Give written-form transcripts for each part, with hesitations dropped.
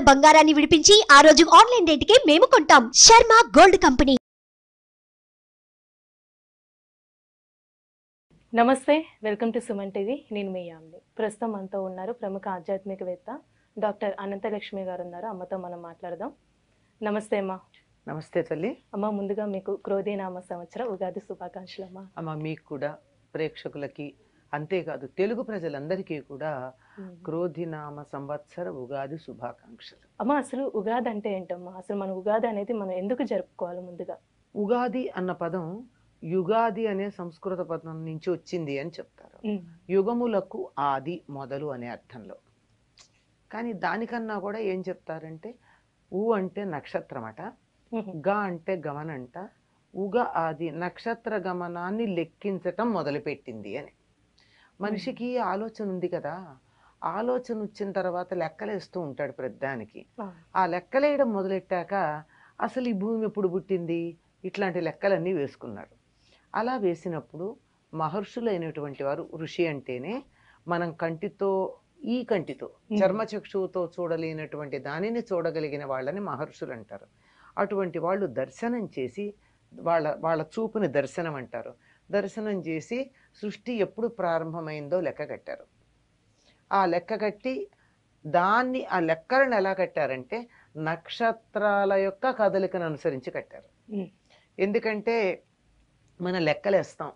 బంగారాన్ని విడిపించి ఆ రోజు ఆన్లైన్ రేటుకే మేము కొంటాం. Sharma gold company. నమస్తే, వెల్కమ్ టు సుమన్ టీవీ. నేను మీ యామ్ని. ప్రస్తుతం మనతో ఉన్నారు ప్రముఖ ఆధ్యాత్మికవేత్త డాక్టర్ అనంతలక్ష్మి గారు ఉన్నారు. అమ్మతో మనం మాట్లాడదాం. నమస్తే అమ్మా. నమస్తే తల్లి. అమ్మ, ముందుగా మీకు క్రోధీనామ సంవత్సర ఉగాది శుభాకాంక్షలు అమ్మా. అమ్మ, మీకు కూడా, ప్రేక్షకులకి, అంతేకాదు తెలుగు ప్రజలందరికీ కూడా క్రోధినామ సంవత్సర ఉగాది శుభాకాంక్షలు. అమ్మ, అసలు ఉగాది అంటే ఏంటమ్మా? అసలు మన ఉగాది అనేది మనం ఎందుకు జరుపుకోవాలి? ముందుగా ఉగాది అన్న పదం యుగాది అనే సంస్కృత పదం నుంచి వచ్చింది అని చెప్తారు. యుగములకు ఆది, మొదలు అనే అర్థంలో. కానీ దానికన్నా కూడా ఏం చెప్తారంటే, ఊ అంటే నక్షత్రమట, గ అంటే గమనంట, ఉగ ఆది నక్షత్ర గమనాన్ని లెక్కించటం మొదలుపెట్టింది అని. మనిషికి ఆలోచన ఉంది కదా, ఆలోచన వచ్చిన తర్వాత లెక్కలేస్తూ ఉంటాడు ప్రతిదానికి. ఆ లెక్కలేయడం మొదలెట్టాక అసలు ఈ భూమి ఎప్పుడు పుట్టింది, ఇట్లాంటి లెక్కలన్నీ వేసుకున్నాడు. అలా వేసినప్పుడు మహర్షులైనటువంటి వారు, ఋషి అంటేనే మనం కంటితో, ఈ కంటితో చర్మచక్షువుతో చూడలేనటువంటి దానిని చూడగలిగిన వాళ్ళని మహర్షులు అంటారు. అటువంటి వాళ్ళు దర్శనం చేసి, వాళ్ళ చూపుని దర్శనం అంటారు. దర్శనం చేసి సృష్టి ఎప్పుడు ప్రారంభమైందో లెక్క కట్టారు. ఆ లెక్క కట్టి దాన్ని, ఆ లెక్కలను ఎలా కట్టారంటే నక్షత్రాల యొక్క కదలికను అనుసరించి కట్టారు. ఎందుకంటే మన లెక్కలేస్తాం,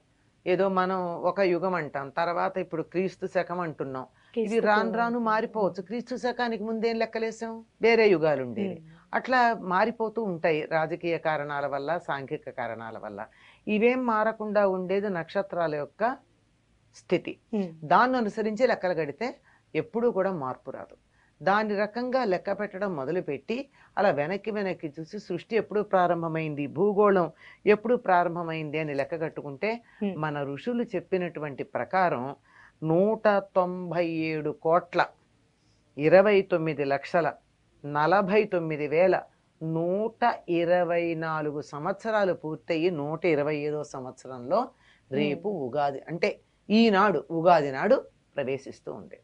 ఏదో మనం ఒక యుగం అంటాం, తర్వాత ఇప్పుడు క్రీస్తు శకం అంటున్నాం. ఇది రాను రాను మారిపోవచ్చు. క్రీస్తు శకానికి ముందేం లెక్కలేసాం, వేరే యుగాలు ఉండేవి. అట్లా మారిపోతూ ఉంటాయి రాజకీయ కారణాల వల్ల, సాంఘిక కారణాల వల్ల. ఇవేం మారకుండా ఉండేది నక్షత్రాల యొక్క స్థితి. దాన్ని అనుసరించి లెక్కలు కడితే ఎప్పుడూ కూడా మార్పు రాదు. దాని రకంగా లెక్క పెట్టడం మొదలుపెట్టి అలా వెనక్కి చూసి సృష్టి ఎప్పుడు ప్రారంభమైంది, భూగోళం ఎప్పుడు ప్రారంభమైంది అని లెక్క కట్టుకుంటే మన ఋషులు చెప్పినటువంటి ప్రకారం 197,29,49,124 సంవత్సరాలు పూర్తయి 125వ సంవత్సరంలో రేపు ఉగాది అంటే ఈనాడు, ఉగాది నాడు ప్రవేశిస్తూ ఉంది.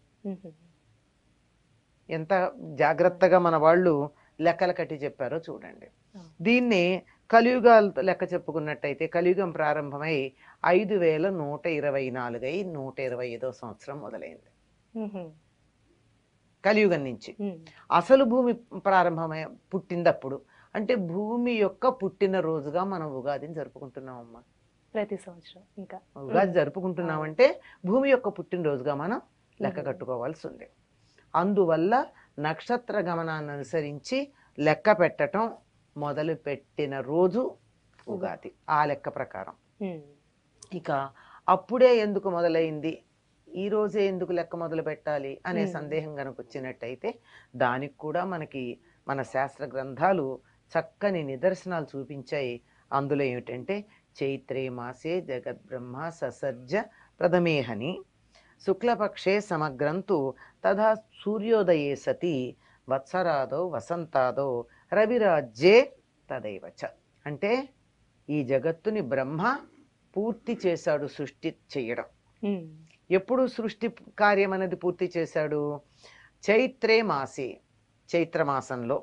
ఎంత జాగ్రత్తగా మన వాళ్ళు లెక్కలు కట్టి చెప్పారో చూడండి. దీన్ని కలియుగాలతో లెక్క చెప్పుకున్నట్టయితే కలియుగం ప్రారంభమై 5,124 అయి 125వ సంవత్సరం మొదలైంది కలియుగం నుంచి. అసలు భూమి ప్రారంభమై పుట్టిందప్పుడు అంటే భూమి యొక్క పుట్టిన రోజుగా మనం ఉగాదిని జరుపుకుంటున్నామమ్మా. ప్రతి సంవత్సరం ఇంకా ఉగాది జరుపుకుంటున్నామంటే భూమి యొక్క పుట్టినరోజుగా మనం లెక్క కట్టుకోవాల్సి ఉంది. అందువల్ల నక్షత్ర గమనాన్ని అనుసరించి లెక్క పెట్టడం మొదలు పెట్టిన రోజు ఉగాది. ఆ లెక్క ప్రకారం ఇక అప్పుడే ఎందుకు మొదలైంది, ఈ రోజే ఎందుకు లెక్క మొదలు పెట్టాలి అనే సందేహం కనుక వచ్చినట్టయితే దానికి కూడా మనకి మన శాస్త్ర గ్రంథాలు చక్కని నిదర్శనాలు చూపించాయి. అందులో ఏమిటంటే చైత్రే మాసే జగద్బ్రహ్మ ససర్జ ప్రథమేహని శుక్లపక్షే సమగ్రంతు తథా సూర్యోదయే సతి వత్సరాదో వసంతాదో రవిరాజ్యే తదైవచ. అంటే ఈ జగత్తుని బ్రహ్మ పూర్తి చేశాడు సృష్టి చేయడం. ఎప్పుడు సృష్టి కార్యం అనేది పూర్తి చేశాడు? చైత్రే మాసే, చైత్రమాసంలో.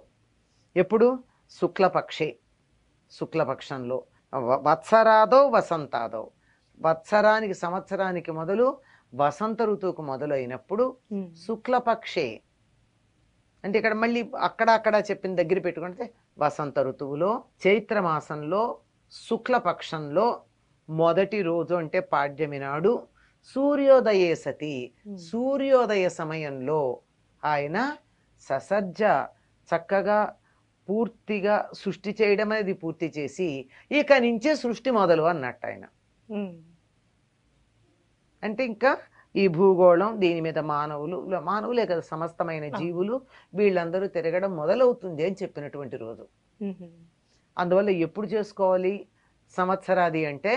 ఎప్పుడు? శుక్లపక్షే, శుక్లపక్షంలో. వత్సరాదో వసంతాదో, వత్సరానికి సంవత్సరానికి మొదలు వసంత ఋతువుకు మొదలైనప్పుడు శుక్లపక్షే అంటే ఇక్కడ మళ్ళీ అక్కడ చెప్పిన దగ్గర పెట్టుకుంటే వసంత ఋతువులో చైత్రమాసంలో శుక్లపక్షంలో మొదటి రోజు అంటే పాడ్యమి నాడు సూర్యోదయే సతి, సూర్యోదయ సమయంలో ఆయన ససర్జ చక్కగా పూర్తిగా సృష్టి చేయడం అనేది పూర్తి చేసి ఇక నుంచే సృష్టి మొదలు అన్నట్టు ఆయన. అంటే ఇంకా ఈ భూగోళం దీని మీద మానవులే కదా సమస్తమైన జీవులు వీళ్ళందరూ తిరగడం మొదలవుతుంది అని చెప్పినటువంటి రోజు. అందువల్ల ఎప్పుడు చేసుకోవాలి సంవత్సరాది అంటే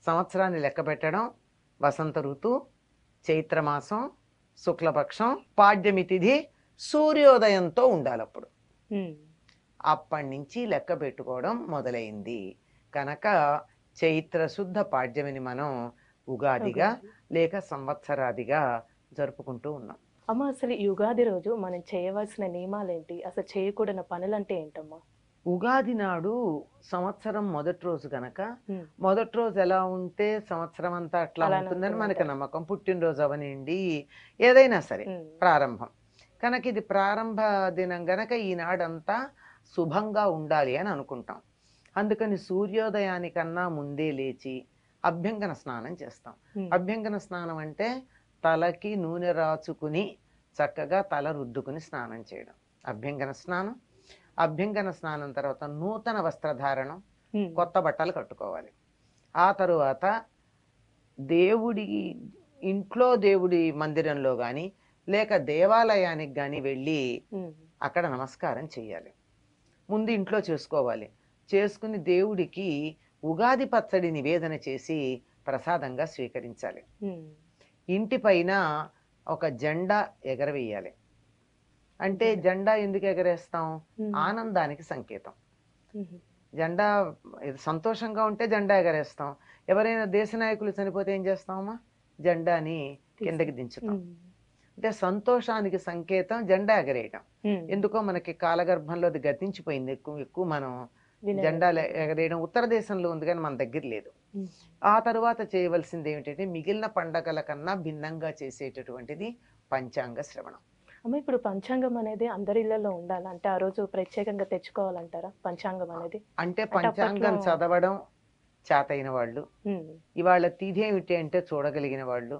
సంవత్సరాన్ని లెక్క పెట్టడం వసంత ఋతువు, చైత్రమాసం, శుక్లపక్షం, పాడ్యమి తిథి సూర్యోదయంతో ఉండాలి. అప్పుడు అప్పటి నుంచి లెక్క పెట్టుకోవడం మొదలైంది కనుక చైత్ర శుద్ధ పాడ్యమిని మనం ఉగాదిగా లేక సంవత్సరాదిగా జరుపుకుంటూ ఉన్నాం. అమ్మ అసలు ఈ ఉగాది రోజు మనం చేయవలసిన నియమాలు ఏంటి? అసలు చేయకూడని పనులంటే ఏంటమ్మా? ఉగాది నాడు సంవత్సరం మొదటి రోజు గనక ఉమ్, మొదటి రోజు ఎలా ఉంటే సంవత్సరం అంతా అట్లా అలానే ఉంటుందని మనకి ఉంటుందంటారు. నమ్మకం. పుట్టినరోజు అవనండి, ఏదైనా సరే ఉమ్, ప్రారంభం కనుక ఇది ప్రారంభ దినం గనక ఈనాడంతా శుభంగా ఉండాలి అని అనుకుంటాం. అందుకని సూర్యోదయానికన్నా ముందే లేచి అభ్యంగన స్నానం చేస్తాం. ఉమ్, అభ్యంగన స్నానం అంటే తలకి నూనె రాచుకుని చక్కగా తల రుద్దుకుని స్నానం చేయడం అభ్యంగన స్నానం. అభ్యంగన స్నానం తర్వాత నూతన వస్త్రధారణం, ఉమ్, కొత్త బట్టలు కట్టుకోవాలి. ఆ తరువాత దేవుడి ఇంట్లో దేవుడి మందిరంలో కానీ లేక దేవాలయానికి కానీ వెళ్ళి ఉమ్, అక్కడ నమస్కారం చేయాలి. ముందు ఇంట్లో చేసుకోవాలి. చేసుకుని దేవుడికి ఉగాది పచ్చడి నివేదన చేసి ప్రసాదంగా స్వీకరించాలి. ఉమ్, ఇంటి పైన ఒక జెండా ఎగరవేయాలి. అంటే జెండా ఎందుకు ఎగరేస్తాం? ఉమ్, ఆనందానికి సంకేతం. ఉమ్, జెండా సంతోషంగా ఉంటే జెండా ఎగరేస్తాం. ఎవరైనా దేశ నాయకులు చనిపోతే ఏం చేస్తామమ్మా? జెండాని కిందకి దించుతాం. ఉమ్, అంటే సంతోషానికి సంకేతం జెండా ఎగరేయటం. ఉమ్, ఎందుకో మనకి కాలగర్భంలో అది గతించిపోయింది. ఎక్కువ మనం వినలేదు. జెండాలు ఎగరేయడం ఉత్తర దేశంలో ఉంది కానీ మన దగ్గర లేదు. ఉమ్, ఆ తరువాత చేయవలసింది ఏమిటంటే మిగిలిన పండగల కన్నా భిన్నంగా చేసేటటువంటిది పంచాంగ శ్రవణం. అమ్మ ఇప్పుడు పంచాంగం అనేది అందరి ఇళ్లలో ఉండాలా? అంటే ఆ రోజు ప్రత్యేకంగా తెచ్చుకోవాలంటారా పంచాంగం అనేది? అంటే అంటే పంచాంగం అప్పట్లో చదవడం చేతైన వాళ్ళు, ఉమ్, ఇవాళ తిథి ఏమిటి అంటే చూడగలిగిన వాళ్ళు,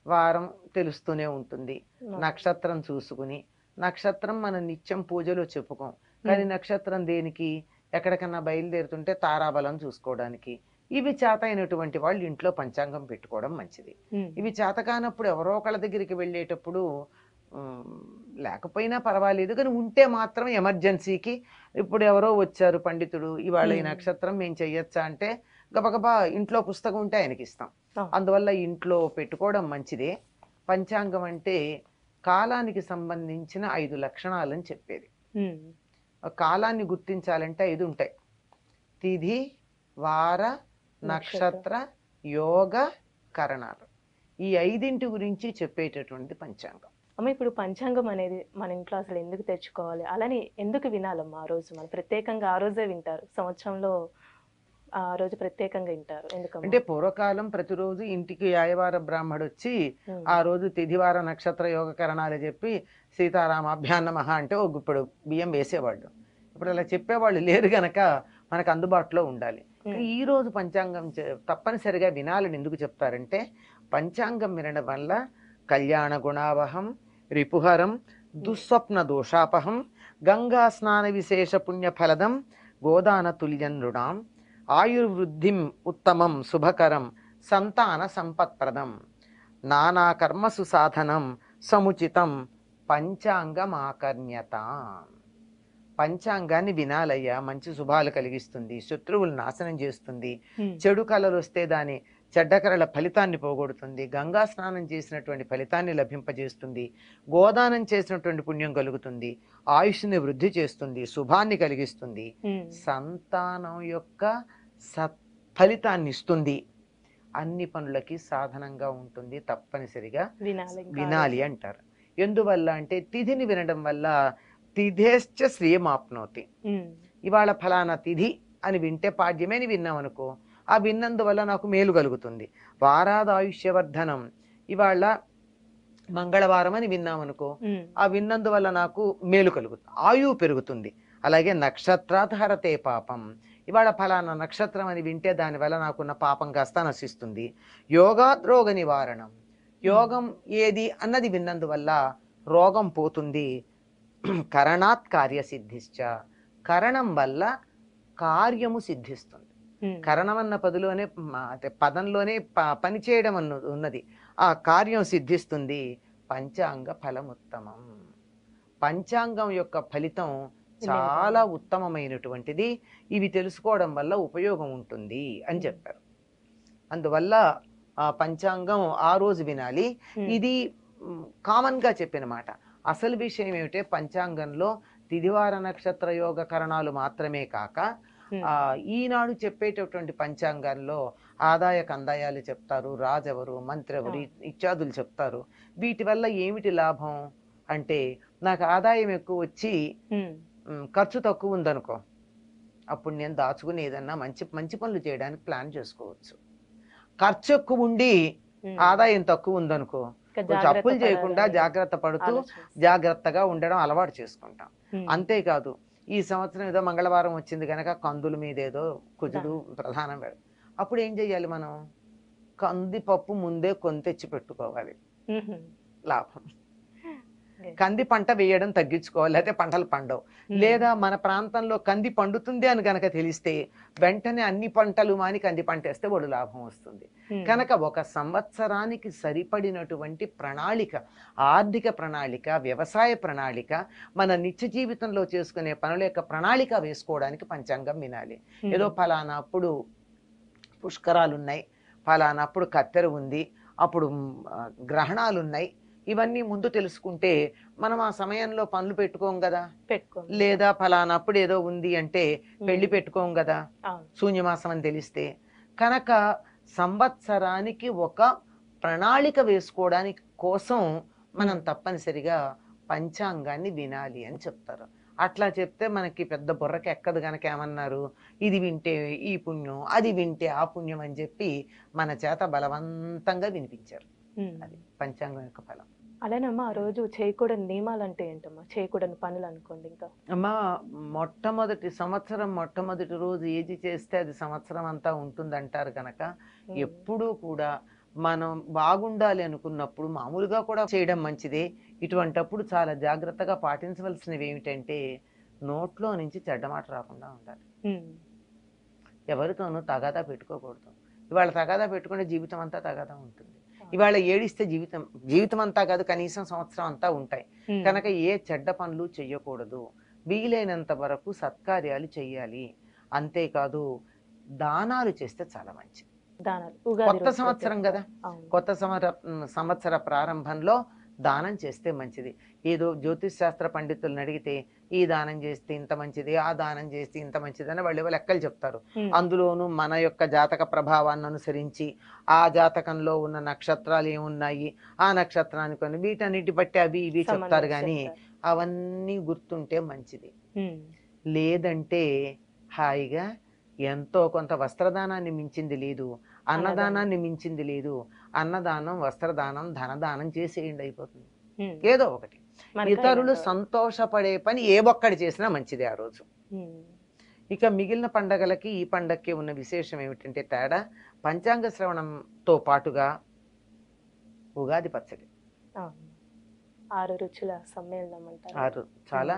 వారం తెలుస్తూనే ఉంటుంది, నక్షత్రం చూసుకుని, నక్షత్రం మనం నిత్యం పూజలో చెప్పుకోం కానీ నక్షత్రం దేనికి? ఎక్కడికన్నా బయలుదేరుతుంటే తారాబలం చూసుకోవడానికి. ఇవి చేతైనటువంటి వాళ్ళు ఇంట్లో పంచాంగం పెట్టుకోవడం మంచిది. ఉమ్, ఇవి చేత కానప్పుడు ఎవరో ఒకళ్ళ దగ్గరికి వెళ్ళేటప్పుడు లేకపోయినా పర్వాలేదు కానీ ఉంటే మాత్రం ఎమర్జెన్సీకి ఇప్పుడు ఎవరో వచ్చారు పండితుడు, ఇవాళ ఈ నక్షత్రం మేము చెయ్యొచ్చా అంటే గబగబా ఇంట్లో పుస్తకం ఉంటే ఆయనకి ఇస్తాం. అందువల్ల ఇంట్లో పెట్టుకోవడం మంచిదే. పంచాంగం అంటే కాలానికి సంబంధించిన 5 లక్షణాలని చెప్పేది. ఉమ్, కాలాన్ని గుర్తించాలంటే 5 ఉంటాయి: తిథి, వార, నక్షత్ర, యోగ, కరణాలు. ఈ 5 గురించి చెప్పేటటువంటి పంచాంగం. అమ్మ ఇప్పుడు పంచాంగం అనేది మన ఇంట్లో అసలు ఎందుకు తెచ్చుకోవాలి? అలానే ఎందుకు వినాలమ్మా? ఆ రోజు మనం ప్రత్యేకంగా ఆ రోజే వింటారు, సంవత్సరంలో ఆ రోజు ప్రత్యేకంగా వింటారు ఎందుకమ్మా? అంటే పూర్వకాలం ప్రతిరోజు ఇంటికి యాయవార బ్రాహ్మడు వచ్చి ఆ రోజు తిథివార నక్షత్ర యోగ కరణాలు చెప్పి సీతారామాభ్యాన్న మహా అంటే ఒక గుప్పెడు బియ్యం వేసేవాళ్ళు. ఇప్పుడు అలా చెప్పేవాళ్ళు లేరు గనక మనకు అందుబాటులో ఉండాలి. ఈ రోజు పంచాంగం తప్పనిసరిగా వినాలని ఎందుకు చెప్తారంటే పంచాంగం వినడం వల్ల కళ్యాణ గుణావహం, రిపుహరం, దుస్వప్న దోషాపహం, గంగా స్నాన విశేష పుణ్యఫలదం, గోదాన తుల్యం నృణాం, ఆయుర్వృద్ధిం ఉత్తమం శుభకరం, సంతాన సంపత్ప్రదం, నానా కర్మసు సాధనం సముచితం, పంచాంగమాకర్ణ్యత. పంచాంగాన్ని వినాలయ్యా, మంచి శుభాలు కలిగిస్తుంది, శత్రువులు నాశనం చేస్తుంది, చెడు కళలు వస్తే దాని చెడ్డ కళల ఫలితాన్ని పోగొడుతుంది, గంగా స్నానం చేసినటువంటి ఫలితాన్ని లభింపజేస్తుంది, గోదానం చేసినటువంటి పుణ్యం కలుగుతుంది, ఆయుష్ని వృద్ధి చేస్తుంది, శుభాన్ని కలిగిస్తుంది, సంతానం యొక్క ఫలితాన్ని ఇస్తుంది, అన్ని పనులకి సాధనంగా ఉంటుంది. తప్పనిసరిగా వినాలి అంటారు. ఎందువల్ల అంటే తిథిని వినడం వల్ల తిథేశ్చ శ్రియమాప్నోతి. ఇవాళ ఫలానా తిథి అని వింటే పాడ్యమే అని విన్నాం అనుకో, ఆ విన్నందువల్ల నాకు మేలు కలుగుతుంది. వారాదాయుష్యవర్ధనం, ఇవాళ మంగళవారం అని విన్నాం అనుకో, ఆ విన్నందువల్ల నాకు మేలు కలుగుతుంది, ఆయువు పెరుగుతుంది. అలాగే నక్షత్రాత్ హరతే పాపం, ఇవాళ ఫలానా నక్షత్రం అని వింటే దానివల్ల నాకున్న పాపం కాస్త నశిస్తుంది. యోగాత్ రోగ నివారణం, యోగం ఏది అన్నది విన్నందువల్ల రోగం పోతుంది. కరణాత్ కార్యసిద్ధిశ్చ, కరణం వల్ల కార్యము సిద్ధిస్తుంది. కరణం అన్న పదంలోనే పని చేయడం ఉన్నది, ఆ కార్యం సిద్ధిస్తుంది. పంచాంగ ఫలముత్తమం, పంచాంగం యొక్క ఫలితం చాలా ఉత్తమమైనటువంటిది. ఇవి తెలుసుకోవడం వల్ల ఉపయోగం ఉంటుంది అని చెప్పారు. అందువల్ల ఆ పంచాంగం ఆ రోజు వినాలి. ఇది కామన్ గా చెప్పిన మాట. అసలు విషయం ఏమిటంటే పంచాంగంలో తిథివార నక్షత్ర యోగ కరణాలు మాత్రమే కాక ఈనాడు చెప్పేటటువంటి పంచాంగంలో ఆదాయ కందాయాలు చెప్తారు, రాజెవరు, మంత్రి ఎవరు ఇత్యాదులు చెప్తారు. వీటి వల్ల ఏమిటి లాభం అంటే, నాకు ఆదాయం ఎక్కువ వచ్చి ఖర్చు తక్కువ ఉందనుకో, అప్పుడు నేను దాచుకుని ఏదన్నా మంచి మంచి పనులు చేయడానికి ప్లాన్ చేసుకోవచ్చు. ఖర్చు ఎక్కువ ఉండి ఆదాయం తక్కువ ఉందనుకో, కొంచెం అప్పులు చేయకుండా జాగ్రత్త పడుతూ జాగ్రత్తగా ఉండడం అలవాటు చేసుకుంటాం. అంతేకాదు, ఈ సంవత్సరం ఏదో మంగళవారం వచ్చింది కనుక కందుల మీద ఏదో కుజుడు ప్రధానం పెడతాం. అప్పుడు ఏం చెయ్యాలి మనం? కందిపప్పు ముందే కొని తెచ్చి పెట్టుకోవాలి, లాభం. కంది పంట వేయడం తగ్గించుకోవాలి, లేకపోతే పంటలు పండవు. లేదా మన ప్రాంతంలో కంది పండుతుంది అని కనుక తెలిస్తే వెంటనే అన్ని పంటలు మాని కంది పంట వేస్తే వాడు లాభం వస్తుంది. కనుక ఒక సంవత్సరానికి సరిపడినటువంటి ప్రణాళిక, ఆర్థిక ప్రణాళిక, వ్యవసాయ ప్రణాళిక, మన నిత్య జీవితంలో చేసుకునే పనుల యొక్క ప్రణాళిక వేసుకోవడానికి పంచాంగం వినాలి. ఏదో ఫలానా అప్పుడు పుష్కరాలు ఉన్నాయి, ఫలానా అప్పుడు కత్తెర ఉంది, అప్పుడు గ్రహణాలు ఉన్నాయి, ఇవన్నీ ముందు తెలుసుకుంటే మనం ఆ సమయంలో పనులు పెట్టుకోం కదా. లేదా ఫలానప్పుడు ఏదో ఉంది అంటే పెళ్లి పెట్టుకోం కదా, శూన్యమాసం అని తెలిస్తే. కనుక సంవత్సరానికి ఒక ప్రణాళిక వేసుకోవడానికి కోసం మనం తప్పనిసరిగా పంచాంగాన్ని వినాలి అని చెప్తారు. అట్లా చెప్తే మనకి పెద్ద బుర్రకి ఎక్కదు. కనుక ఏమన్నారు, ఇది వింటే ఈ పుణ్యం, అది వింటే ఆ పుణ్యం అని చెప్పి మన చేత బలవంతంగా వినిపించారు. అది పంచాంగం యొక్క ఫలం. అలానమ్మా, ఆ రోజు చేయకూడని నియమాలు అంటే ఏంటమ్మా? చేయకూడని పనులు అనుకోండి. ఇంకా అమ్మా, మొట్టమొదటి రోజు ఏది చేస్తే అది సంవత్సరం అంతా ఉంటుందంటారు కనుక ఎప్పుడూ కూడా మనం బాగుండాలి అనుకున్నప్పుడు మామూలుగా కూడా చేయడం మంచిదే. ఇటువంటప్పుడు చాలా జాగ్రత్తగా పాటించవలసినవి ఏమిటంటే, నోట్లో నుంచి చెడ్డమాట రాకుండా ఉండాలి. ఎవరితోనూ తగాదా పెట్టుకోకూడదు. ఇవాళ తగాదా పెట్టుకుంటే జీవితం అంతా తగాదా ఉంటుంది. ఇవాళ ఏడిస్తే జీవితం అంతా కాదు, కనీసం సంవత్సరం అంతా ఉంటాయి. కనుక ఏ చెడ్డ పనులు చెయ్యకూడదు. వీలైనంత వరకు సత్కార్యాలు చెయ్యాలి. అంతేకాదు, దానాలు చేస్తే చాలా మంచిది. కొత్త సంవత్సరం కదా, కొత్త సంవత్సర ప్రారంభంలో దానం చేస్తే మంచిది. ఏదో జ్యోతిష్ శాస్త్ర పండితులను అడిగితే ఈ దానం చేస్తే ఇంత మంచిది, ఆ దానం చేస్తే ఇంత మంచిది అని వాళ్ళు లెక్కలు చెప్తారు. అందులోనూ మన యొక్క జాతక ప్రభావాన్ని అనుసరించి ఆ జాతకంలో ఉన్న నక్షత్రాలు ఏమున్నాయి, ఆ నక్షత్రానికి కొన్ని, వీటన్నిటి బట్టి అవి ఇవి చెప్తారు. కానీ అవన్నీ గుర్తుంటే మంచిది. లేదంటే హాయిగా ఎంతో కొంత వస్త్రదానాన్ని మించింది లేదు, అన్నదానాన్ని మించింది లేదు. అన్నదానం, వస్త్రదానం, ధనదానం చేసేయండి, అయిపోతుంది. ఏదో ఒకటి ఇతరులు సంతోషపడే పని ఏ ఒక్కటి చేసినా మంచిదే ఆ రోజు. ఇక మిగిలిన పండగలకి ఈ పండగకి ఉన్న విశేషం ఏమిటంటే తేడా, పంచాంగ శ్రవణంతో పాటుగా ఉగాది పచ్చడి, 6 రుచుల సమ్మేళనం అంటారు. చాలా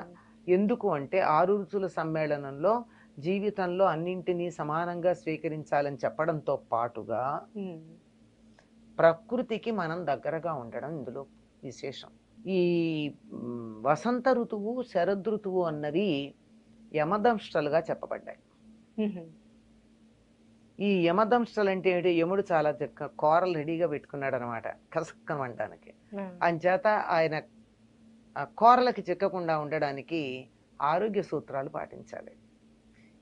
ఎందుకు అంటే 6 రుచుల సమ్మేళనంలో జీవితంలో అన్నింటినీ సమానంగా స్వీకరించాలని చెప్పడంతో పాటుగా ప్రకృతికి మనం దగ్గరగా ఉండడం ఇందులో విశేషం. ఈ వసంత ఋతువు, శరదృతువు అన్నవి యమదంష్టలుగా చెప్పబడ్డాయి. ఈ యమదంష్టలు అంటే ఏంటి? యముడు చాలా కూరలు రెడీగా పెట్టుకున్నాడు అనమాట, కసక్కం అనడానికి. అంచేత ఆయన కూరలకి చిక్కకుండా ఉండడానికి ఆరోగ్య సూత్రాలు పాటించాలి.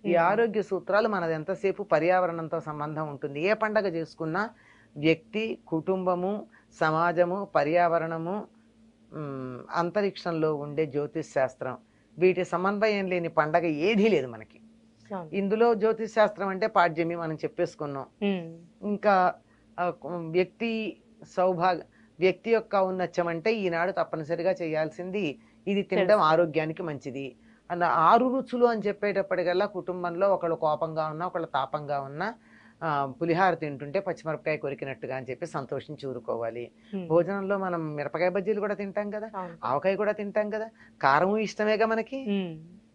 ఈ ఆరోగ్య సూత్రాలు మనది ఎంతసేపు పర్యావరణంతో సంబంధం ఉంటుంది. ఏ పండగ చేసుకున్నా వ్యక్తి, కుటుంబము, సమాజము, పర్యావరణము, అంతరిక్షంలో ఉండే జ్యోతిష్ శాస్త్రం, వీటి సమన్వయం లేని పండగ ఏదీ లేదు మనకి. ఇందులో జ్యోతిష్ శాస్త్రం అంటే పాడ్యమి మనం చెప్పేసుకున్నాం. ఇంకా వ్యక్తి యొక్క ఔన్నత్యం అంటే ఈనాడు తప్పనిసరిగా చేయాల్సింది ఇది తినడం ఆరోగ్యానికి మంచిది. 6 రుచులు అని చెప్పేటప్పటికల్లా కుటుంబంలో ఒకళ్ళు కోపంగా ఉన్నా, ఒకళ్ళు తాపంగా ఉన్నా పులిహార తింటుంటే పచ్చిమిరపకాయ కొరికినట్టుగా అని చెప్పి సంతోషించి ఊరుకోవాలి. భోజనంలో మనం మిరపకాయ బజ్జీలు కూడా తింటాం కదా, ఆవకాయ కూడా తింటాం కదా, కారము ఇష్టమేగా మనకి.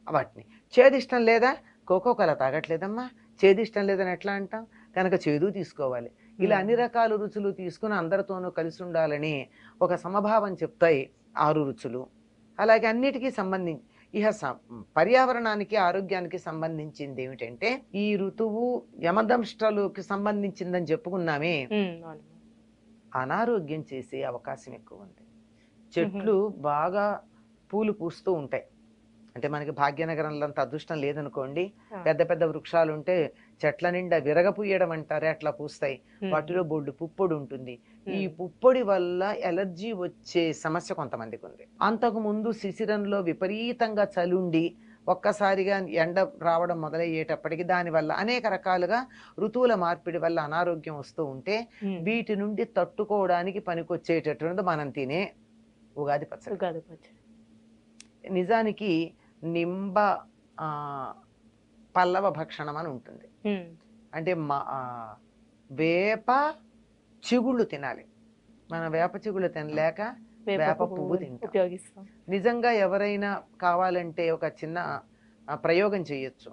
వాటిని చేదు ఇష్టం లేదా, కోకోకోలా తాగట్లేదమ్మా, చేదు ఇష్టం లేదని ఎట్లా అంటాం? కనుక చేదు తీసుకోవాలి. ఇలా అన్ని రకాల రుచులు తీసుకుని అందరితోనూ కలిసి ఉండాలని ఒక సమభావం చెప్తాయి 6 రుచులు. అలాగే అన్నిటికీ సంబంధించి ఇహ పర్యావరణానికి, ఆరోగ్యానికి సంబంధించింది ఏమిటంటే, ఈ ఋతువు యమదంష్టలకు సంబంధించిందని చెప్పుకున్నామే, అనారోగ్యం చేసే అవకాశం ఎక్కువ ఉంది. చెట్లు బాగా పూలు పూస్తూ ఉంటాయి, అంటే మనకి భాగ్యనగరంలో అంత అదృష్టం లేదనుకోండి, ఆ. పెద్ద పెద్ద వృక్షాలు ఉంటే చెట్ల నిండా విరగపూయడం అంటారే అట్లా పూస్తాయి. వాటిలో బొడ్డు పుప్పొడి ఉంటుంది. ఈ పుప్పొడి వల్ల ఎలర్జీ వచ్చే సమస్య కొంతమందికి ఉంది. అంతకు ముందు శిశిరంలో విపరీతంగా చలుండి ఒక్కసారిగా ఎండ రావడం మొదలయ్యేటప్పటికి దానివల్ల అనేక రకాలుగా ఋతువుల మార్పిడి వల్ల అనారోగ్యం వస్తూ ఉంటే వీటి నుండి తట్టుకోవడానికి పనికొచ్చేటటువంటిది మనం తినే ఉగాది పచ్చడి. ఉగాది పచ్చడి. నిజానికి నింబ ఆ, పల్లవ భక్షణం అని ఉంటుంది. అంటే వేప చిగుళ్ళు తినాలి. మనం వేప చిగుళ్ళు తినలేక వేప పువ్వు తింటాం. ఉపయోగిస్తాం. నిజంగా ఎవరైనా కావాలంటే ఒక చిన్న ప్రయోగం చేయొచ్చు.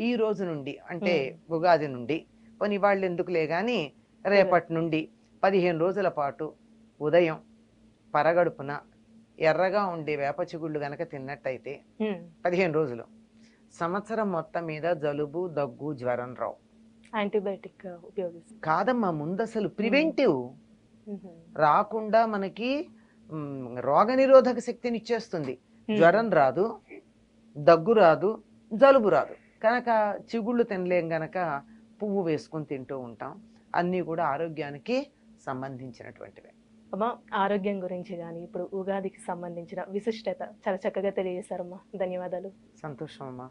ఈ రోజు నుండి అంటే ఉగాది నుండి కొన్ని వాళ్ళు ఎందుకులే కానీ రేపటి నుండి 15 రోజుల పాటు ఉదయం పరగడుపున ఎర్రగా ఉండే వేప చిగుళ్ళు గనక తిన్నట్టయితే 15 రోజులు సంవత్సరం మొత్తం మీద జలుబు, దగ్గు, జ్వరం రావు. యాంటీబయాటిక్ ఉపయోగిస్తాం కాదమ్మా, ముందు అసలు ప్రివెంటివ్ రాకుండా మనకి రోగనిరోధక శక్తిని ఇచ్చేస్తుంది. జ్వరం రాదు, దగ్గు రాదు, జలుబు రాదు. కనుక చిగుళ్ళు తినలేం గనక పువ్వు వేసుకుని తింటూ ఉంటాం. అన్నీ కూడా ఆరోగ్యానికి సంబంధించినటువంటివే. అమ్మా, ఆరోగ్యం గురించి కానీ ఇప్పుడు ఉగాదికి సంబంధించిన విశిష్టత చాలా చక్కగా తెలియజేశారమ్మా. ధన్యవాదాలు. సంతోషం అమ్మా.